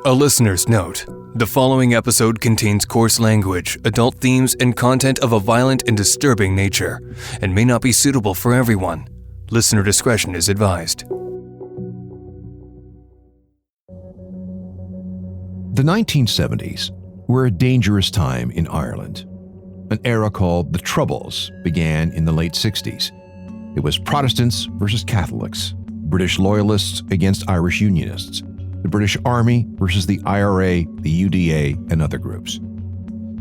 A listener's note. The following episode contains coarse language, adult themes, and content of a violent and disturbing nature, and may not be suitable for everyone. Listener discretion is advised. The 1970s were a dangerous time in Ireland. An era called the Troubles began in the late 60s. It was Protestants versus Catholics, British loyalists against Irish unionists, the British Army versus the IRA, the UDA, and other groups.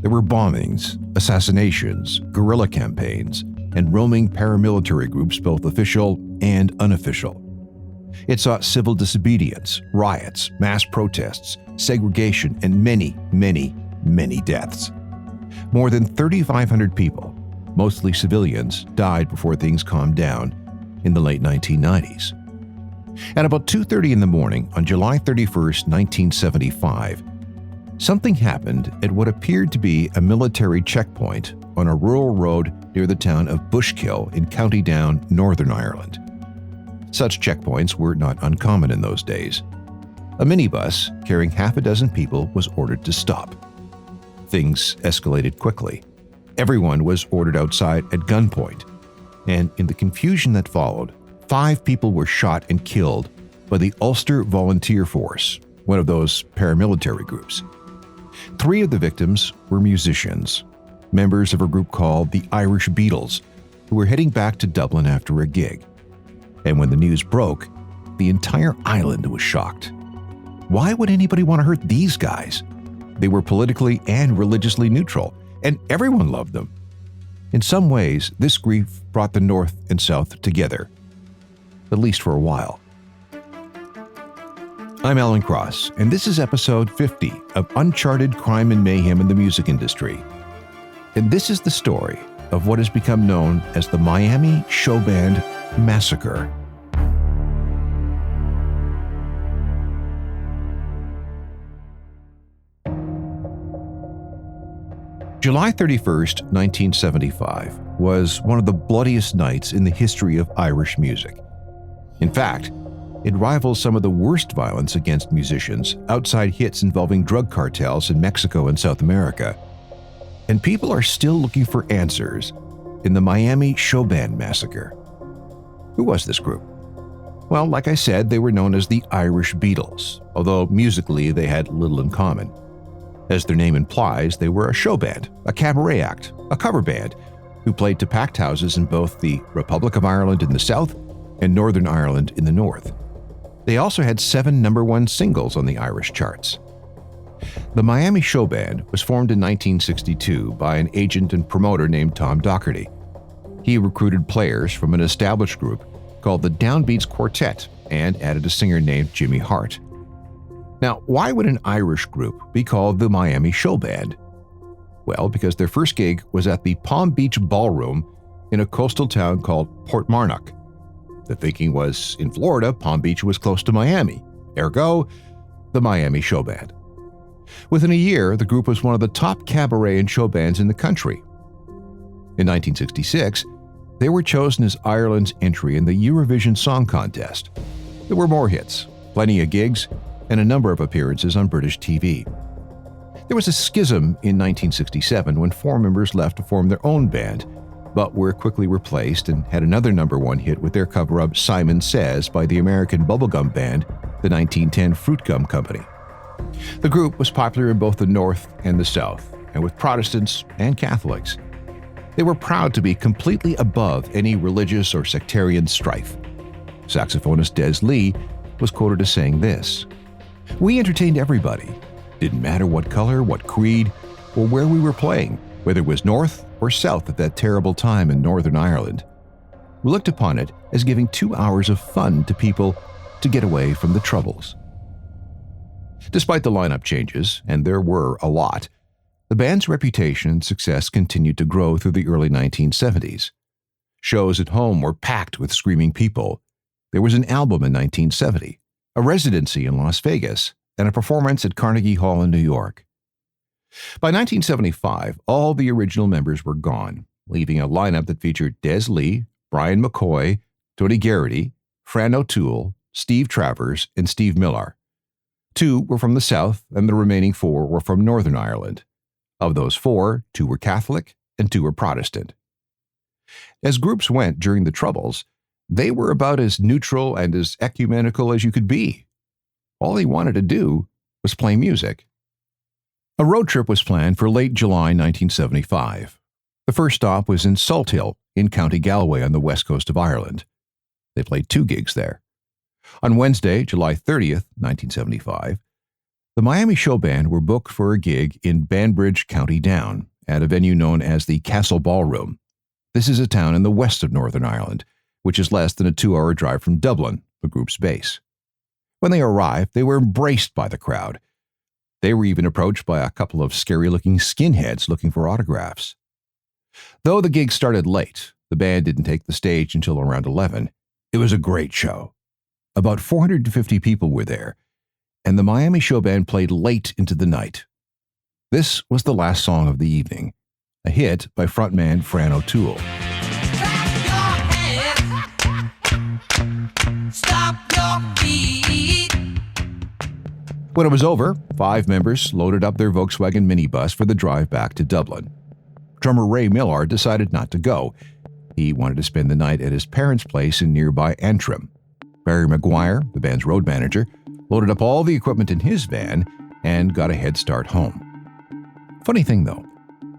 There were bombings, assassinations, guerrilla campaigns, and roaming paramilitary groups, both official and unofficial. It saw civil disobedience, riots, mass protests, segregation, and many, many, many deaths. More than 3,500 people, mostly civilians, died before things calmed down in the late 1990s. At about 2:30 in the morning on July 31st, 1975, something happened at what appeared to be a military checkpoint on a rural road near the town of Bushkill in County Down, Northern Ireland. Such checkpoints were not uncommon in those days. A minibus carrying half a dozen people was ordered to stop. Things escalated quickly. Everyone was ordered outside at gunpoint, and in the confusion that followed, 5 people were shot and killed by the Ulster Volunteer Force, one of those paramilitary groups. 3 of the victims were musicians, members of a group called the Irish Beatles, who were heading back to Dublin after a gig. And when the news broke, the entire island was shocked. Why would anybody want to hurt these guys? They were politically and religiously neutral, and everyone loved them. In some ways, this grief brought the North and South together, at least for a while. I'm Alan Cross, and this is episode 50 of Uncharted Crime and Mayhem in the Music Industry. And this is the story of what has become known as the Miami Showband Massacre. July 31st, 1975 was one of the bloodiest nights in the history of Irish music. In fact, it rivals some of the worst violence against musicians outside hits involving drug cartels in Mexico and South America. And people are still looking for answers in the Miami Showband Massacre. Who was this group? Well, like I said, they were known as the Irish Beatles, although musically they had little in common. As their name implies, they were a show band, a cabaret act, a cover band, who played to packed houses in both the Republic of Ireland in the south and Northern Ireland in the north. They also had 7 number-1 singles on the Irish charts. The Miami Showband was formed in 1962 by an agent and promoter named Tom Doherty. He recruited players from an established group called the Downbeats Quartet and added a singer named Jimmy Hart. Now, why would an Irish group be called the Miami Showband? Well, because their first gig was at the Palm Beach Ballroom in a coastal town called Portmarnock. The thinking was, in Florida, Palm Beach was close to Miami. Ergo, the Miami Showband. Within a year, the group was one of the top cabaret and show bands in the country. In 1966, they were chosen as Ireland's entry in the Eurovision Song Contest. There were more hits, plenty of gigs, and a number of appearances on British TV. There was a schism in 1967 when 4 members left to form their own band, but were quickly replaced and had another number-1 hit with their cover of Simon Says by the American bubblegum band, the 1910 Fruit Gum Company. The group was popular in both the North and the South, and with Protestants and Catholics. They were proud to be completely above any religious or sectarian strife. Saxophonist Des Lee was quoted as saying this: "We entertained everybody. Didn't matter what color, what creed, or where we were playing, whether it was north or south at that terrible time in Northern Ireland. We looked upon it as giving 2 hours of fun to people to get away from the troubles." Despite the lineup changes, and there were a lot, the band's reputation and success continued to grow through the early 1970s. Shows at home were packed with screaming people. There was an album in 1970, a residency in Las Vegas, and a performance at Carnegie Hall in New York. By 1975, all the original members were gone, leaving a lineup that featured Des Lee, Brian McCoy, Tony Garrity, Fran O'Toole, Steve Travers, and Steve Millar. 2 were from the South, and the remaining 4 were from Northern Ireland. Of those 4, 2 were Catholic and 2 were Protestant. As groups went during the Troubles, they were about as neutral and as ecumenical as you could be. All they wanted to do was play music. A road trip was planned for late July 1975. The first stop was in Salthill, in County Galway on the west coast of Ireland. They played 2 gigs there. On Wednesday, July 30th, 1975, the Miami Showband were booked for a gig in Banbridge, County Down, at a venue known as the Castle Ballroom. This is a town in the west of Northern Ireland, which is less than a 2-hour drive from Dublin, the group's base. When they arrived, they were embraced by the crowd. They were even approached by a couple of scary-looking skinheads looking for autographs. Though the gig started late, the band didn't take the stage until around 11. It was a great show. About 450 people were there, and the Miami Showband played late into the night. This was the last song of the evening, a hit by frontman Fran O'Toole. Stop your feet. When it was over, 5 members loaded up their Volkswagen minibus for the drive back to Dublin. Drummer Ray Millard decided not to go. He wanted to spend the night at his parents' place in nearby Antrim. Barry Maguire, the band's road manager, loaded up all the equipment in his van and got a head start home. Funny thing though,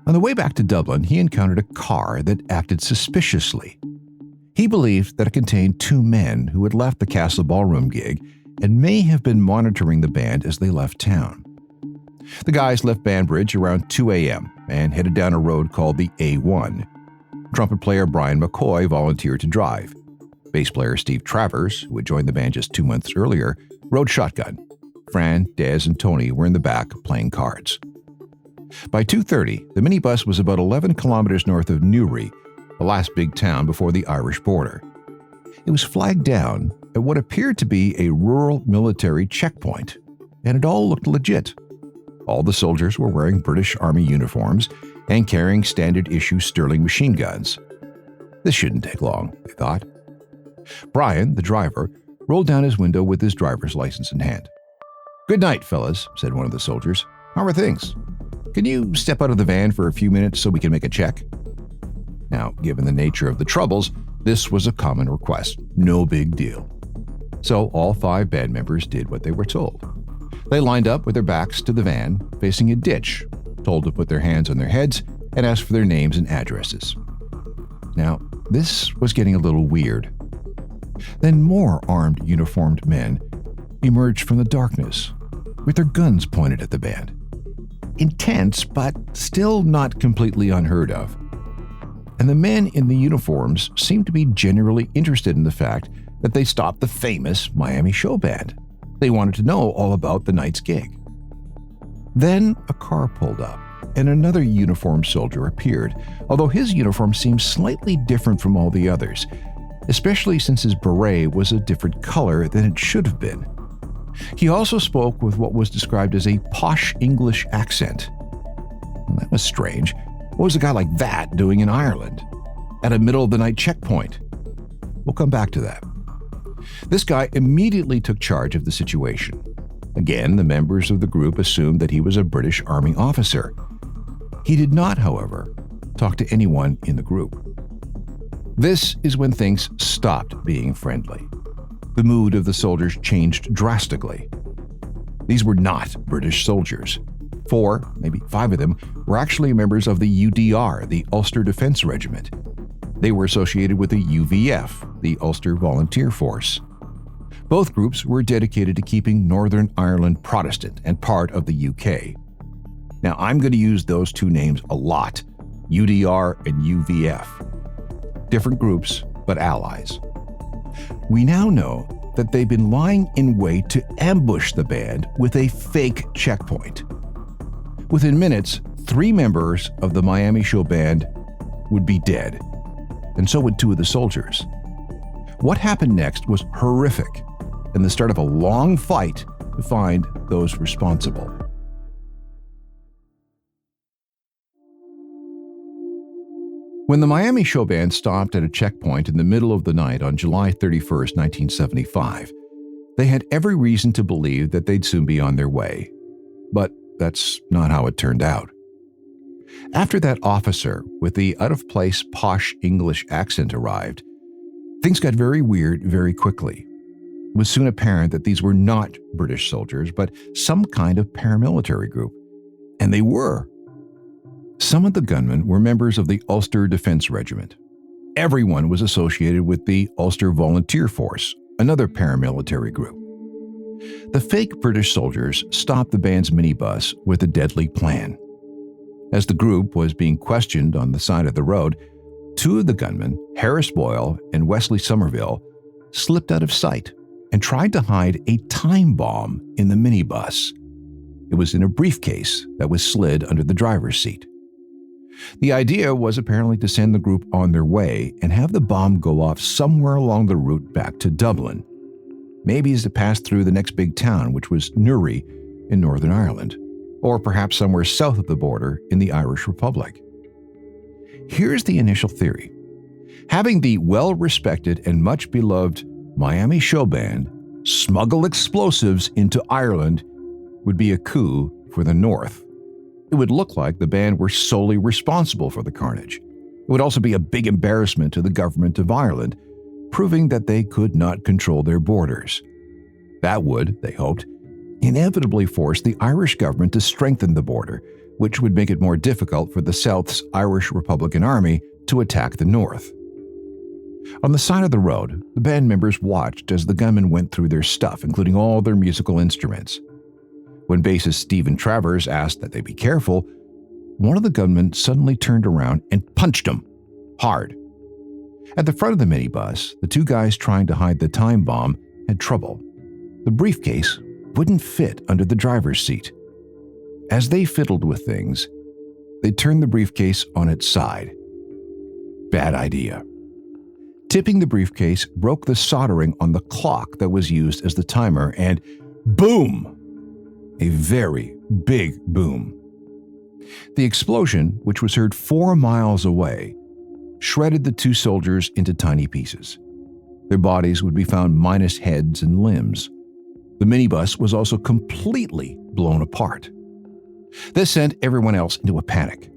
on the way back to Dublin, he encountered a car that acted suspiciously. He believed that it contained 2 men who had left the Castle Ballroom gig and may have been monitoring the band as they left town. The guys left Banbridge around 2 a.m. and headed down a road called the A1. Trumpet player Brian McCoy volunteered to drive. Bass player Steve Travers, who had joined the band just 2 months earlier, rode shotgun. Fran, Des, and Tony were in the back playing cards. By 2:30, the minibus was about 11 kilometers north of Newry, the last big town before the Irish border. It was flagged down at what appeared to be a rural military checkpoint, and it all looked legit. All the soldiers were wearing British Army uniforms and carrying standard-issue Sterling machine guns. This shouldn't take long, they thought. Brian, the driver, rolled down his window with his driver's license in hand. "Good night, fellas," said one of the soldiers. "How are things? Can you step out of the van for a few minutes so we can make a check?" Now, given the nature of the Troubles, this was a common request. No big deal. So all 5 band members did what they were told. They lined up with their backs to the van, facing a ditch, told to put their hands on their heads, and asked for their names and addresses. Now, this was getting a little weird. Then more armed, uniformed men emerged from the darkness, with their guns pointed at the band. Intense, but still not completely unheard of. And the men in the uniforms seemed to be genuinely interested in the fact that they stopped the famous Miami Showband. They wanted to know all about the night's gig. Then a car pulled up, and another uniformed soldier appeared, although his uniform seemed slightly different from all the others, especially since his beret was a different color than it should have been. He also spoke with what was described as a posh English accent. That was strange. What was a guy like that doing in Ireland? At a middle-of-the-night checkpoint? We'll come back to that. This guy immediately took charge of the situation. Again, the members of the group assumed that he was a British Army officer. He did not, however, talk to anyone in the group. This is when things stopped being friendly. The mood of the soldiers changed drastically. These were not British soldiers. 4, maybe 5 of them, were actually members of the UDR, the Ulster Defence Regiment. They were associated with the UVF, the Ulster Volunteer Force. Both groups were dedicated to keeping Northern Ireland Protestant and part of the UK. Now, I'm going to use those 2 names a lot, UDR and UVF. Different groups, but allies. We now know that they've been lying in wait to ambush the band with a fake checkpoint. Within minutes, 3 members of the Miami Showband would be dead, and so would 2 of the soldiers. What happened next was horrific, and the start of a long fight to find those responsible. When the Miami Showband stopped at a checkpoint in the middle of the night on July 31st, 1975, They had every reason to believe that they'd soon be on their way, but that's not how it turned out. After that officer with the out-of-place posh English accent arrived, things got very weird very quickly. It was soon apparent that these were not British soldiers, but some kind of paramilitary group. And they were. Some of the gunmen were members of the Ulster Defence Regiment. Everyone was associated with the Ulster Volunteer Force, another paramilitary group. The fake British soldiers stopped the band's minibus with a deadly plan. As the group was being questioned on the side of the road, two of the gunmen, Harris Boyle and Wesley Somerville, slipped out of sight and tried to hide a time bomb in the minibus. It was in a briefcase that was slid under the driver's seat. The idea was apparently to send the group on their way and have the bomb go off somewhere along the route back to Dublin, maybe as it passed through the next big town, which was Newry in Northern Ireland, or perhaps somewhere south of the border in the Irish Republic. Here's the initial theory. Having the well-respected and much-beloved Miami Showband smuggle explosives into Ireland would be a coup for the North. It would look like the band were solely responsible for the carnage. It would also be a big embarrassment to the government of Ireland, proving that they could not control their borders. That would, they hoped, inevitably force the Irish government to strengthen the border, which would make it more difficult for the South's Irish Republican Army to attack the North. On the side of the road, the band members watched as the gunmen went through their stuff, including all their musical instruments. When bassist Stephen Travers asked that they be careful, one of the gunmen suddenly turned around and punched him hard. At the front of the minibus, the two guys trying to hide the time bomb had trouble. The briefcase wouldn't fit under the driver's seat. As they fiddled with things, they turned the briefcase on its side. Bad idea. Tipping the briefcase broke the soldering on the clock that was used as the timer, and boom! A very big boom. The explosion, which was heard 4 miles away, shredded the two soldiers into tiny pieces. Their bodies would be found minus heads and limbs. The minibus was also completely blown apart. This sent everyone else into a panic.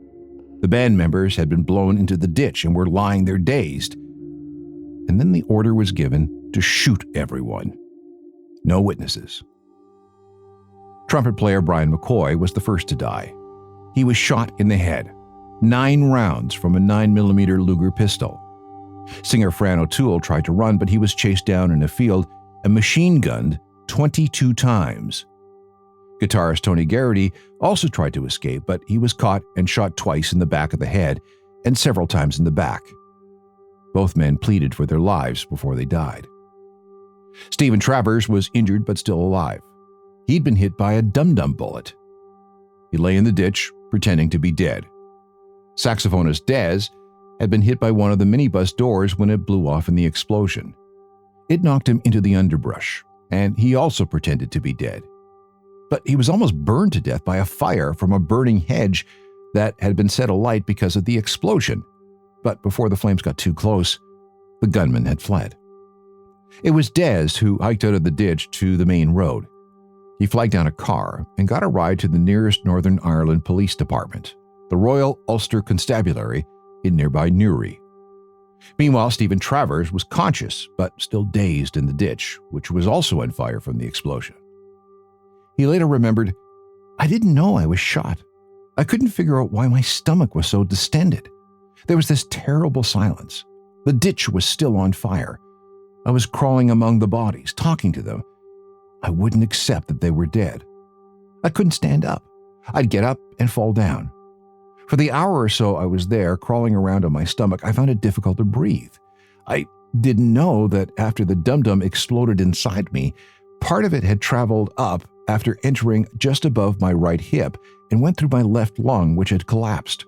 The band members had been blown into the ditch and were lying there dazed. And then the order was given to shoot everyone. No witnesses. Trumpet player Brian McCoy was the first to die. He was shot in the head, 9 rounds from a 9mm Luger pistol. Singer Fran O'Toole tried to run, but he was chased down in a field and machine-gunned 22 times. Guitarist Tony Garrity also tried to escape, but he was caught and shot twice in the back of the head and several times in the back. Both men pleaded for their lives before they died. Stephen Travers was injured but still alive. He'd been hit by a dum-dum bullet. He lay in the ditch, pretending to be dead. Saxophonist Dez had been hit by one of the minibus doors when it blew off in the explosion. It knocked him into the underbrush, and he also pretended to be dead. But he was almost burned to death by a fire from a burning hedge that had been set alight because of the explosion. But before the flames got too close, the gunman had fled. It was Dez who hiked out of the ditch to the main road. He flagged down a car and got a ride to the nearest Northern Ireland Police Department, the Royal Ulster Constabulary in nearby Newry. Meanwhile, Stephen Travers was conscious but still dazed in the ditch, which was also on fire from the explosion. He later remembered, "I didn't know I was shot. I couldn't figure out why my stomach was so distended. There was this terrible silence. The ditch was still on fire. I was crawling among the bodies, talking to them. I wouldn't accept that they were dead. I couldn't stand up. I'd get up and fall down. For the hour or so I was there, crawling around on my stomach, I found it difficult to breathe. I didn't know that after the dum-dum exploded inside me, part of it had traveled up after entering just above my right hip and went through my left lung, which had collapsed.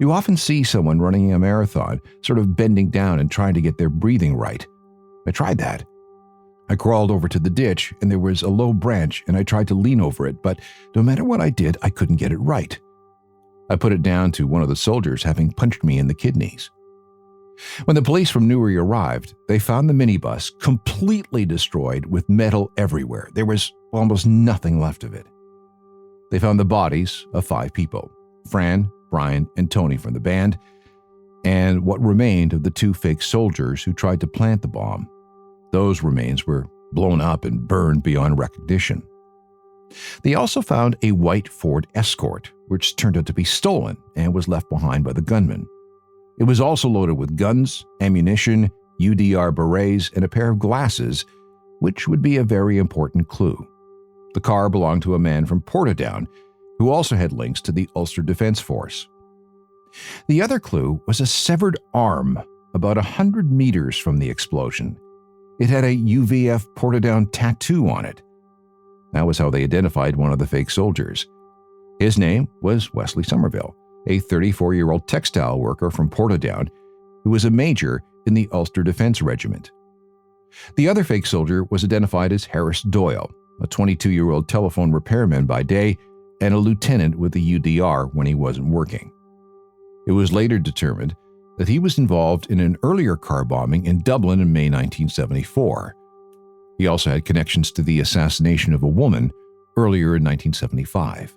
You often see someone running a marathon, sort of bending down and trying to get their breathing right. I tried that. I crawled over to the ditch, and there was a low branch, and I tried to lean over it, but no matter what I did, I couldn't get it right. I put it down to one of the soldiers having punched me in the kidneys. When the police from Newry arrived, they found the minibus completely destroyed with metal everywhere. There was almost nothing left of it. They found the bodies of 5 people, Fran, Brian, and Tony from the band, and what remained of the 2 fake soldiers who tried to plant the bomb. Those remains were blown up and burned beyond recognition. They also found a white Ford Escort, which turned out to be stolen and was left behind by the gunman. It was also loaded with guns, ammunition, UDR berets, and a pair of glasses, which would be a very important clue. The car belonged to a man from Portadown, who also had links to the Ulster Defence Force. The other clue was a severed arm about 100 meters from the explosion. It had a UVF Portadown tattoo on it. That was how they identified one of the fake soldiers. His name was Wesley Somerville, a 34-year-old textile worker from Portadown who was a major in the Ulster Defence Regiment. The other fake soldier was identified as Harris Doyle, a 22-year-old telephone repairman by day and a lieutenant with the UDR when he wasn't working. It was later determined that he was involved in an earlier car bombing in Dublin in May 1974. He also had connections to the assassination of a woman earlier in 1975.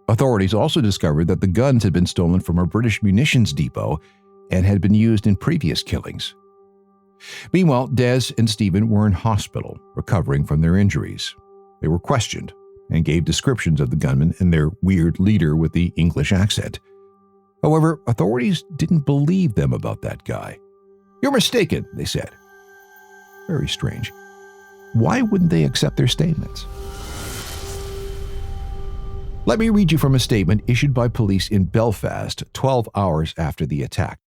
Authorities also discovered that the guns had been stolen from a British munitions depot and had been used in previous killings. Meanwhile, Des and Stephen were in hospital, recovering from their injuries. They were questioned and gave descriptions of the gunman and their weird leader with the English accent. However, authorities didn't believe them about that guy. "You're mistaken," they said. Very strange. Why wouldn't they accept their statements? Let me read you from a statement issued by police in Belfast 12 hours after the attack.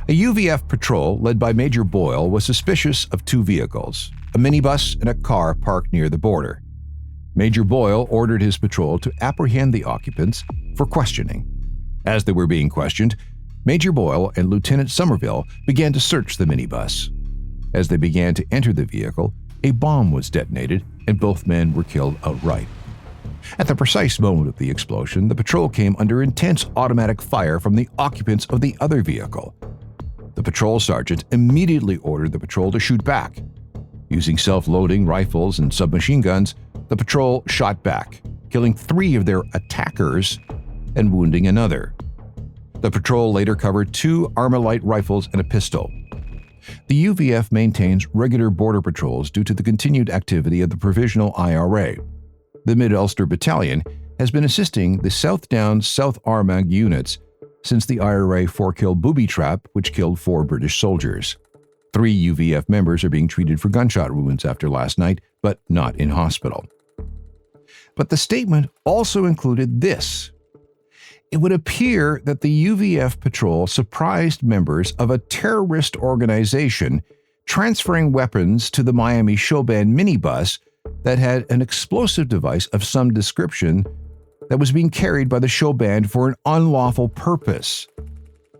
A UVF patrol led by Major Boyle was suspicious of 2 vehicles, a minibus and a car parked near the border. Major Boyle ordered his patrol to apprehend the occupants for questioning. As they were being questioned, Major Boyle and Lieutenant Somerville began to search the minibus. As they began to enter the vehicle, a bomb was detonated and both men were killed outright. At the precise moment of the explosion, the patrol came under intense automatic fire from the occupants of the other vehicle. The patrol sergeant immediately ordered the patrol to shoot back. Using self-loading rifles and submachine guns, the patrol shot back, killing 3 of their attackers and wounding another. The patrol later covered 2 Armalite rifles and a pistol. The UVF maintains regular border patrols due to the continued activity of the Provisional IRA. The Mid-Ulster Battalion has been assisting the South Downs South Armagh units since the IRA 4-kill booby trap, which killed 4 British soldiers. 3 UVF members are being treated for gunshot wounds after last night, but not in hospital. But the statement also included this. It would appear that the UVF patrol surprised members of a terrorist organization transferring weapons to the Miami Showband minibus that had an explosive device of some description that was being carried by the Showband for an unlawful purpose.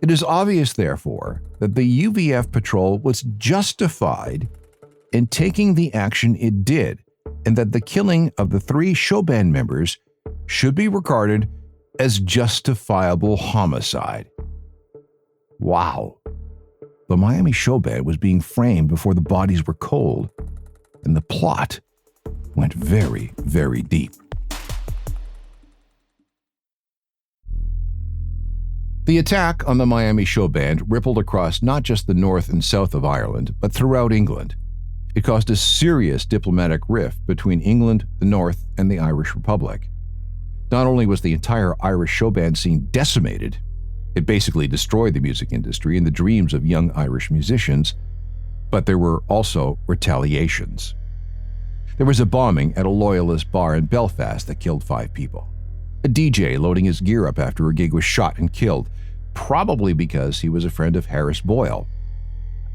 It is obvious, therefore, that the UVF patrol was justified in taking the action it did, and that the killing of the 3 Showband members should be regarded as justifiable homicide. Wow. The Miami Showband was being framed before the bodies were cold, and the plot went very, very deep. The attack on the Miami Showband rippled across not just the north and south of Ireland, but throughout England. It caused a serious diplomatic rift between England, the North, and the Irish Republic. Not only was the entire Irish Showband scene decimated, it basically destroyed the music industry and the dreams of young Irish musicians, but there were also retaliations. There was a bombing at a loyalist bar in Belfast that killed 5 people. A DJ loading his gear up after a gig was shot and killed, probably because he was a friend of Harris Boyle.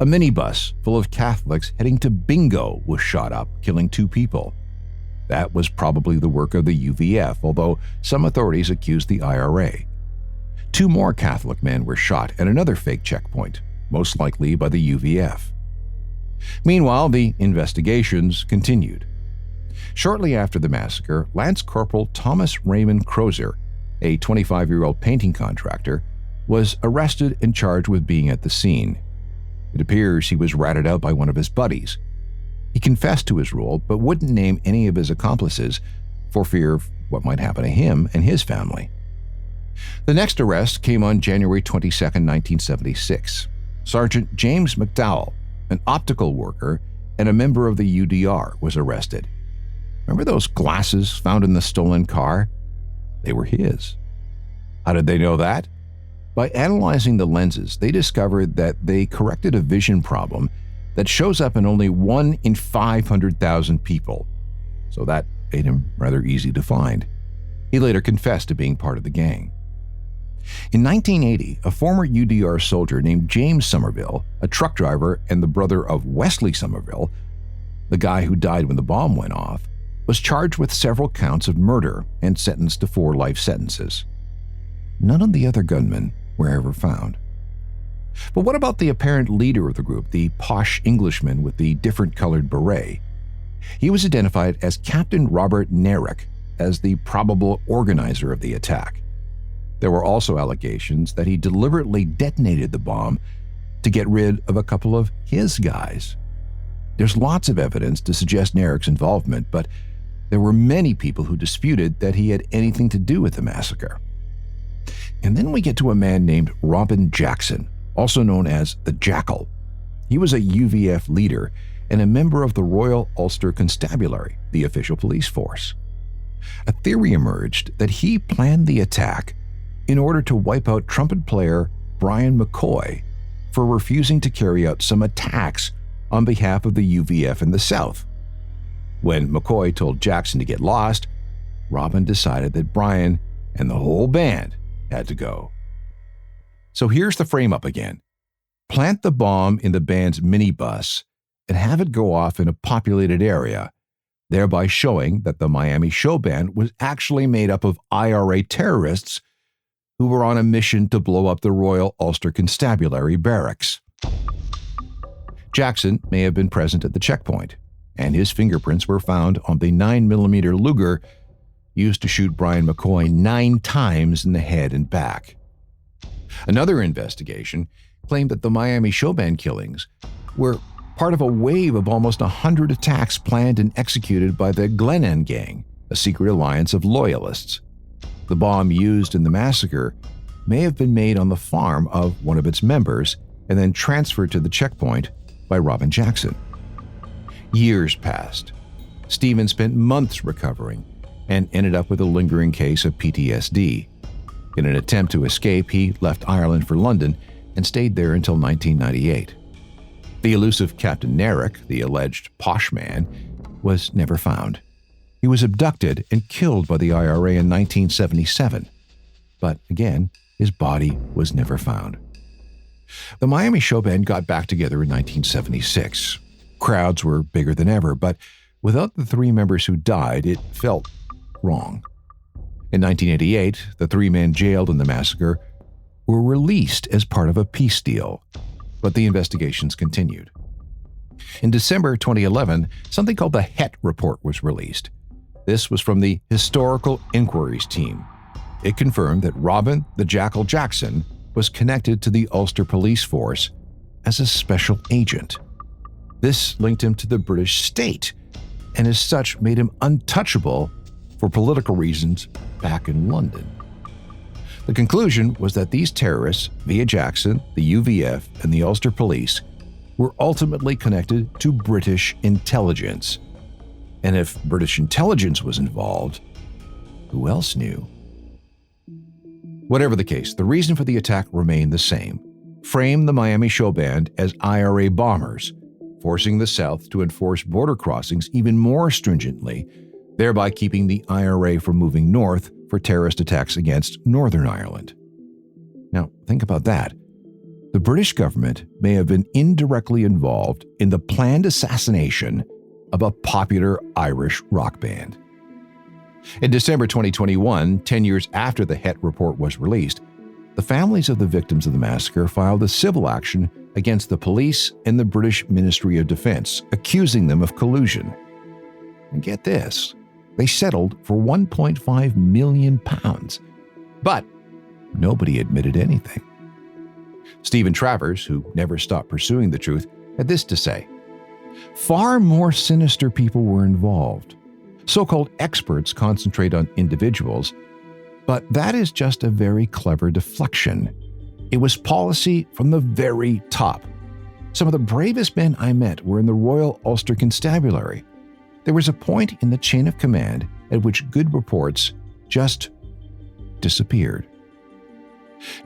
A minibus full of Catholics heading to bingo was shot up, killing 2 people. That was probably the work of the UVF, although some authorities accused the IRA. 2 more Catholic men were shot at another fake checkpoint, most likely by the UVF. Meanwhile, the investigations continued. Shortly after the massacre, Lance Corporal Thomas Raymond Crozer, a 25-year-old painting contractor, was arrested and charged with being at the scene. It appears he was ratted out by one of his buddies. He confessed to his role, but wouldn't name any of his accomplices for fear of what might happen to him and his family. The next arrest came on January 22, 1976. Sergeant James McDowell, an optical worker and a member of the UDR, was arrested. Remember those glasses found in the stolen car? They were his. How did they know that? By analyzing the lenses, they discovered that they corrected a vision problem that shows up in only 1 in 500,000 people. So that made him rather easy to find. He later confessed to being part of the gang. In 1980, a former UDR soldier named James Somerville, a truck driver and the brother of Wesley Somerville, the guy who died when the bomb went off, was charged with several counts of murder and sentenced to 4 life sentences. None of the other gunmen were ever found. But what about the apparent leader of the group, the posh Englishman with the different colored beret? He was identified as Captain Robert Narek as the probable organizer of the attack. There were also allegations that he deliberately detonated the bomb to get rid of a couple of his guys. There's lots of evidence to suggest Narek's involvement, but there were many people who disputed that he had anything to do with the massacre. And then we get to a man named Robin Jackson, also known as the Jackal. He was a UVF leader and a member of the Royal Ulster Constabulary, the official police force. A theory emerged that he planned the attack in order to wipe out trumpet player Brian McCoy for refusing to carry out some attacks on behalf of the UVF in the South. When McCoy told Jackson to get lost, Robin decided that Brian and the whole band had to go. So here's the frame-up again. Plant the bomb in the band's minibus and have it go off in a populated area, thereby showing that the Miami Showband was actually made up of IRA terrorists who were on a mission to blow up the Royal Ulster Constabulary barracks. Jackson may have been present at the checkpoint, and his fingerprints were found on the 9mm Luger used to shoot Brian McCoy 9 times in the head and back. Another investigation claimed that the Miami Showband killings were part of a wave of almost 100 attacks planned and executed by the Glenann Gang, a secret alliance of loyalists. The bomb used in the massacre may have been made on the farm of one of its members and then transferred to the checkpoint by Robin Jackson. Years passed. Stephen spent months recovering and ended up with a lingering case of PTSD. In an attempt to escape, he left Ireland for London and stayed there until 1998. The elusive Captain Narek, the alleged posh man, was never found. He was abducted and killed by the IRA in 1977. But again, his body was never found. The Miami Showband got back together in 1976. Crowds were bigger than ever, but without the 3 members who died, it felt wrong. In 1988, the 3 men jailed in the massacre were released as part of a peace deal, but the investigations continued. In December 2011, something called the Het Report was released. This was from the Historical Inquiries team. It confirmed that Robin the Jackal Jackson was connected to the Ulster Police Force as a special agent. This linked him to the British state, and as such made him untouchable for political reasons back in London. The conclusion was that these terrorists, via Jackson, the UVF, and the Ulster Police, were ultimately connected to British intelligence. And if British intelligence was involved, who else knew? Whatever the case, the reason for the attack remained the same. Frame the Miami Showband as IRA bombers, forcing the South to enforce border crossings even more stringently, thereby keeping the IRA from moving north for terrorist attacks against Northern Ireland. Now, think about that. The British government may have been indirectly involved in the planned assassination of a popular Irish rock band. In December 2021, 10 years after the Het Report was released, the families of the victims of the massacre filed a civil action against the police and the British Ministry of Defence, accusing them of collusion. And get this, they settled for £1.5 million. But nobody admitted anything. Stephen Travers, who never stopped pursuing the truth, had this to say: "Far more sinister people were involved. So-called experts concentrate on individuals, but that is just a very clever deflection. It was policy from the very top. Some of the bravest men I met were in the Royal Ulster Constabulary. There was a point in the chain of command at which good reports just disappeared."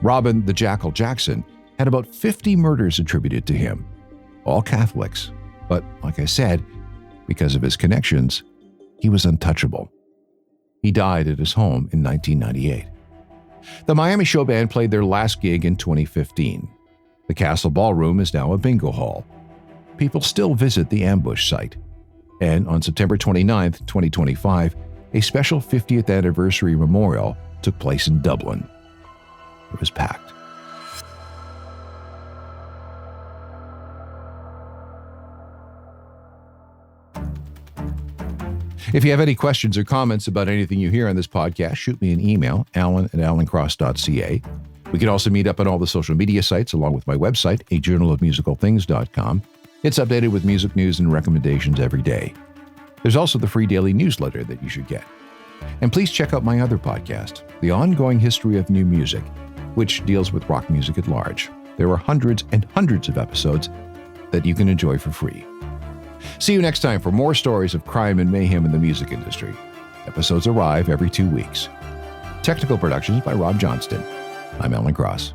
Robin the Jackal Jackson had about 50 murders attributed to him, all Catholics. But like I said, because of his connections, he was untouchable. He died at his home in 1998. The Miami Showband played their last gig in 2015. The Castle Ballroom is now a bingo hall. People still visit the ambush site. And on September 29, 2025, a special 50th anniversary memorial took place in Dublin. It was packed. If you have any questions or comments about anything you hear on this podcast, shoot me an email, alan@alancross.ca. We can also meet up on all the social media sites, along with my website, ajournalofmusicalthings.com. It's updated with music news and recommendations every day. There's also the free daily newsletter that you should get. And please check out my other podcast, The Ongoing History of New Music, which deals with rock music at large. There are hundreds and hundreds of episodes that you can enjoy for free. See you next time for more stories of crime and mayhem in the music industry. Episodes arrive every 2 weeks. Technical productions by Rob Johnston. I'm Alan Cross.